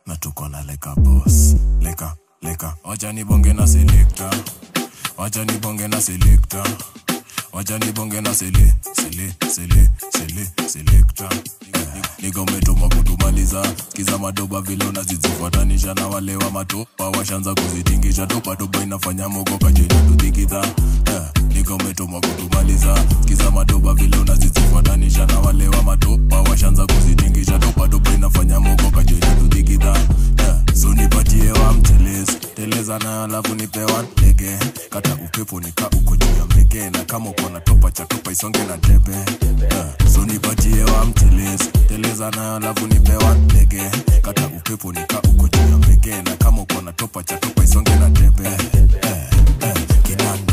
na tuko na leka boss. Leka. Wacha nibonge na selector. Wacha nibonge na selector. Nigga umetuma kutumaliza. Sikiza madoba vile unazizifuatanisha na wale wa matopa. Washanza kuzitingisha topa inafanya mogoka jeni tudikidha. Nigga umetuma kutumaliza. Sikiza madoba vile unazizifuatanisha na wale wa matopa. Washanza kuzitingisha topa inafanya mogoka jeni tudikidha. So nipatie wa mtelezi. Teleza na alafu nipe one lege. Kata upepo nika uko juu ya mege. Na kama uko na topa cha topa isonge na debe. So nipatie wa mtelezi. Teleza na alafu nipe one lege. Kata upepo nika uko juu ya mege. Na kama uko na topa cha topa isonge na debe. Kinanda